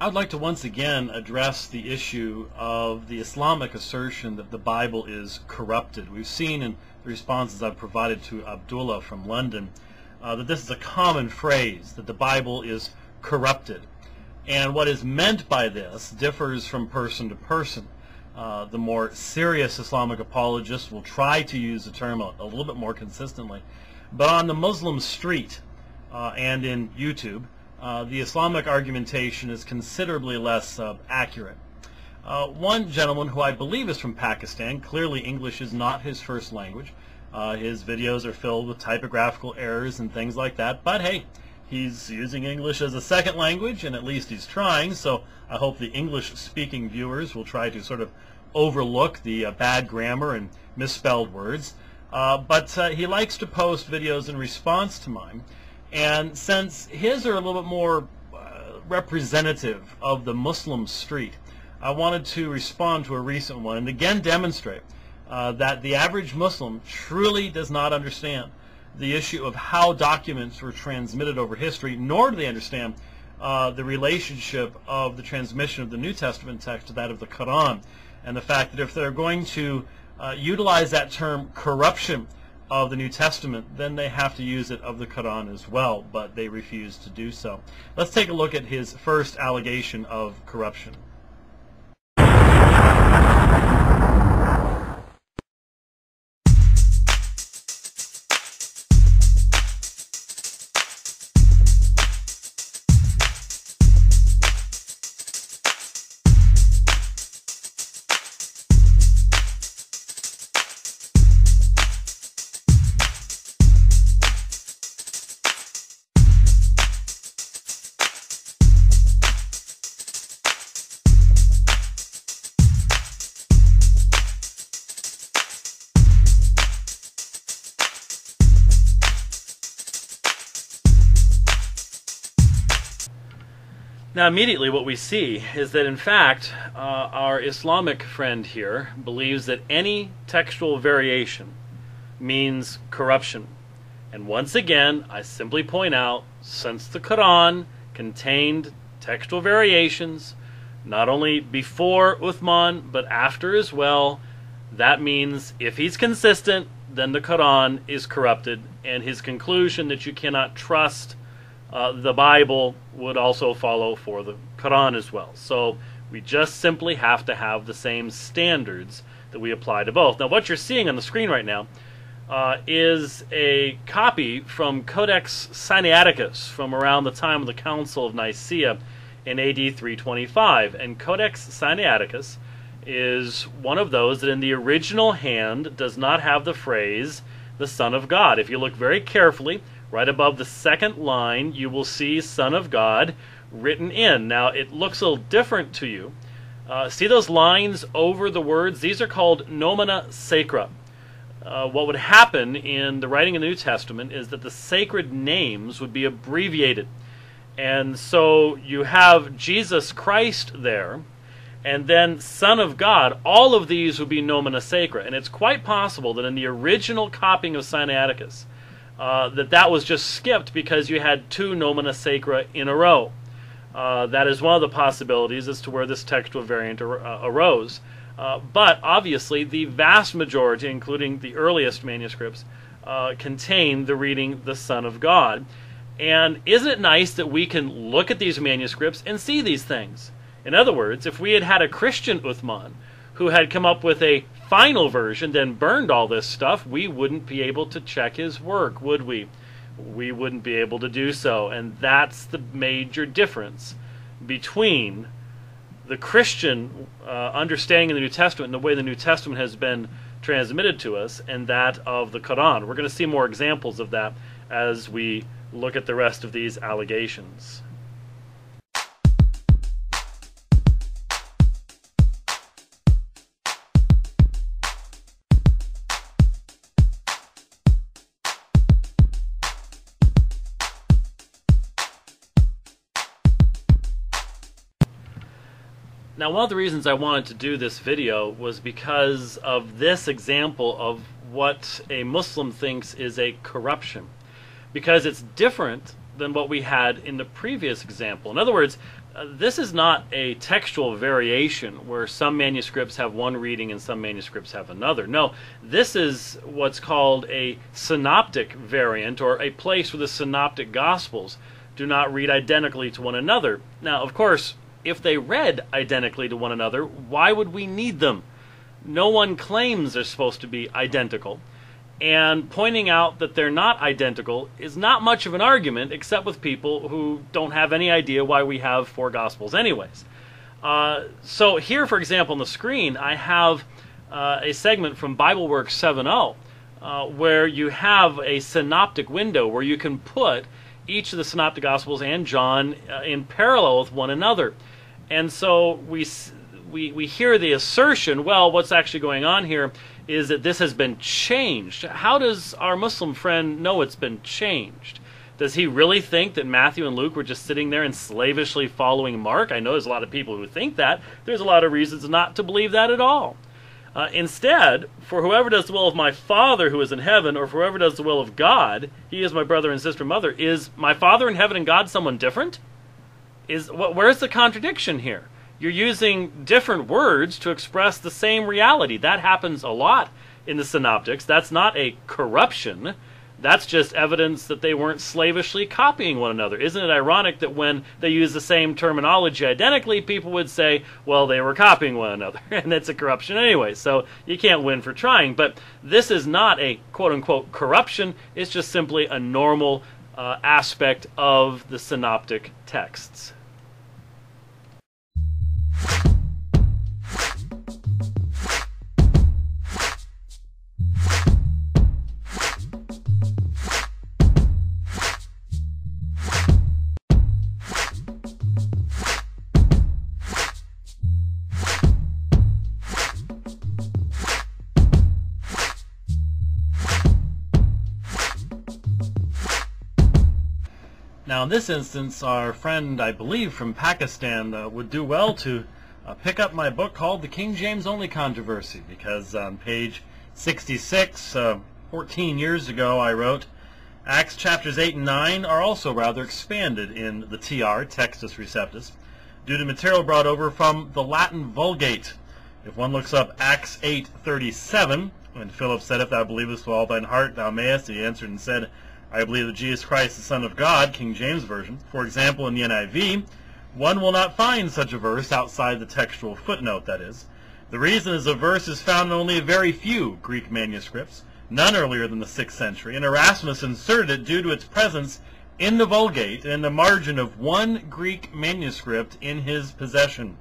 I would like to once again address the issue of the Islamic assertion that the Bible is corrupted. We've seen in the responses I've provided to Abdullah from London that this is a common phrase, that the Bible is corrupted. And what is meant by this differs from person to person. The more serious Islamic apologists will try to use the term a little bit more consistently. But on the Muslim street and in YouTube, the Islamic argumentation is considerably less accurate. One gentleman who I believe is from Pakistan, clearly English is not his first language. His videos are filled with typographical errors and things like that, but hey, he's using English as a second language, and at least he's trying, so I hope the English-speaking viewers will try to sort of overlook the bad grammar and misspelled words. But he likes to post videos in response to mine. And since his are a little bit more representative of the Muslim street, I wanted to respond to a recent one and again demonstrate that the average Muslim truly does not understand the issue of how documents were transmitted over history, nor do they understand the relationship of the transmission of the New Testament text to that of the Qur'an, and the fact that if they're going to utilize that term corruption of the New Testament, then they have to use it of the Qur'an as well, but they refuse to do so. Let's take a look at his first allegation of corruption. Now immediately what we see is that in fact our Islamic friend here believes that any textual variation means corruption. And once again I simply point out, since the Quran contained textual variations not only before Uthman but after as well, that means if he's consistent, then the Quran is corrupted, and his conclusion that you cannot trust the Bible would also follow for the Quran as well. So we just simply have to have the same standards that we apply to both. Now what you're seeing on the screen right now is a copy from Codex Sinaiticus from around the time of the Council of Nicaea in AD 325. And Codex Sinaiticus is one of those that in the original hand does not have the phrase the Son of God. If you look very carefully, right above the second line, you will see Son of God written in. Now, it looks a little different to you. See those lines over the words? These are called nomina sacra. What would happen in the writing of the New Testament is that the sacred names would be abbreviated. And so you have Jesus Christ there, and then Son of God. All of these would be nomina sacra. And it's quite possible that in the original copying of Sinaiticus, that was just skipped because you had two nomina sacra in a row. That is one of the possibilities as to where this textual variant arose. But obviously the vast majority, including the earliest manuscripts, contain the reading the Son of God. And isn't it nice that we can look at these manuscripts and see these things? In other words, if we had had a Christian Uthman who had come up with a final version, then burned all this stuff, we wouldn't be able to check his work, would we? We wouldn't be able to do so. And that's the major difference between the Christian understanding of the New Testament and the way the New Testament has been transmitted to us and that of the Quran. We're going to see more examples of that as we look at the rest of these allegations. Now, one of the reasons I wanted to do this video was because of this example of what a Muslim thinks is a corruption. Because it's different than what we had in the previous example. In other words, this is not a textual variation where some manuscripts have one reading and some manuscripts have another. No, this is what's called a synoptic variant, or a place where the synoptic gospels do not read identically to one another. Now, of course, if they read identically to one another, why would we need them? No one claims they're supposed to be identical. And pointing out that they're not identical is not much of an argument, except with people who don't have any idea why we have 4 Gospels anyways. So here, for example, on the screen, I have a segment from BibleWorks 7.0, where you have a synoptic window where you can put each of the synoptic Gospels and John in parallel with one another. And so we hear the assertion, well, what's actually going on here is that this has been changed. How does our Muslim friend know it's been changed? Does he really think that Matthew and Luke were just sitting there and slavishly following Mark? I know there's a lot of people who think that. There's a lot of reasons not to believe that at all. Instead, for whoever does the will of my Father who is in heaven, or for whoever does the will of God, he is my brother and sister and mother. Is my Father in heaven and God someone different? Where's the contradiction here? You're using different words to express the same reality. That happens a lot in the synoptics. That's not a corruption. That's just evidence that they weren't slavishly copying one another. Isn't it ironic that when they use the same terminology identically, people would say, well, they were copying one another, and it's a corruption anyway, so you can't win for trying. But this is not a quote-unquote corruption. It's just simply a normal aspect of the synoptic texts. Now, in this instance, our friend, I believe, from Pakistan would do well to pick up my book called The King James Only Controversy, because on page 66, 14 years ago, I wrote, Acts chapters 8 and 9 are also rather expanded in the TR, Textus Receptus, due to material brought over from the Latin Vulgate. If one looks up Acts 8:37, when Philip said, If thou believest with all thine heart, thou mayest, he answered and said, I believe that Jesus Christ, the Son of God, King James Version. For example, in the NIV, one will not find such a verse outside the textual footnote, that is. The reason is the verse is found in only a very few Greek manuscripts, none earlier than the 6th century, and Erasmus inserted it due to its presence in the Vulgate and in the margin of one Greek manuscript in his possession.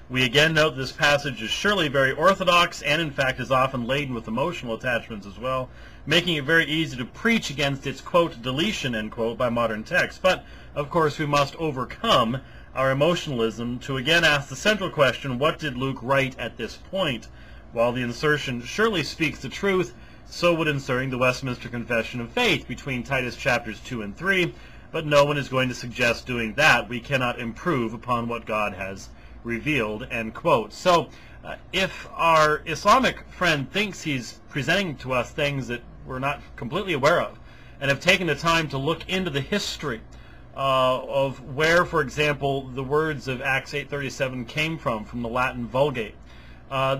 We again note this passage is surely very orthodox and in fact is often laden with emotional attachments as well, making it very easy to preach against its, quote, deletion, end quote, by modern texts. But, of course, we must overcome our emotionalism to again ask the central question, what did Luke write at this point? While the insertion surely speaks the truth, so would inserting the Westminster Confession of Faith between Titus chapters 2 and 3, but no one is going to suggest doing that. We cannot improve upon what God has revealed, end quote. So, if our Islamic friend thinks he's presenting to us things that we're not completely aware of, and have taken the time to look into the history of where, for example, the words of Acts 8:37 came from the Latin Vulgate,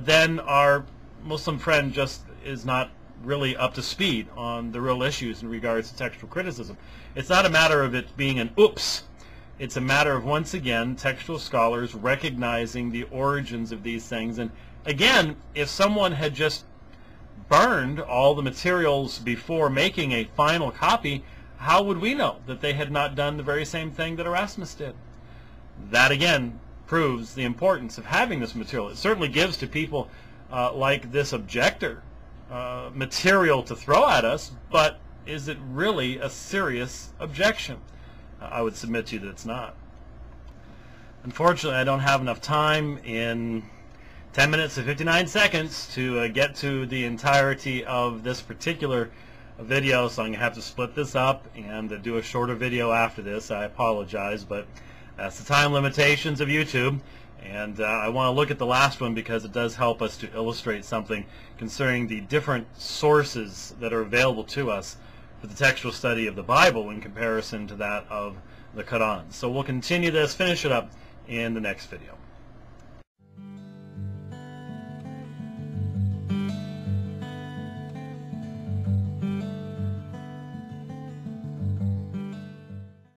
then our Muslim friend just is not really up to speed on the real issues in regards to textual criticism. It's not a matter of it being an oops. It's a matter of, once again, textual scholars recognizing the origins of these things. And again, if someone had just burned all the materials before making a final copy, how would we know that they had not done the very same thing that Erasmus did? That, again, proves the importance of having this material. It certainly gives to people like this objector material to throw at us, but is it really a serious objection? I would submit to you that it's not. Unfortunately, I don't have enough time in 10 minutes and 59 seconds to get to the entirety of this particular video, so I'm going to have to split this up and do a shorter video after this. I apologize, but that's the time limitations of YouTube. And I want to look at the last one because it does help us to illustrate something concerning the different sources that are available to us for the textual study of the Bible in comparison to that of the Qur'an. So we'll continue this, finish it up in the next video.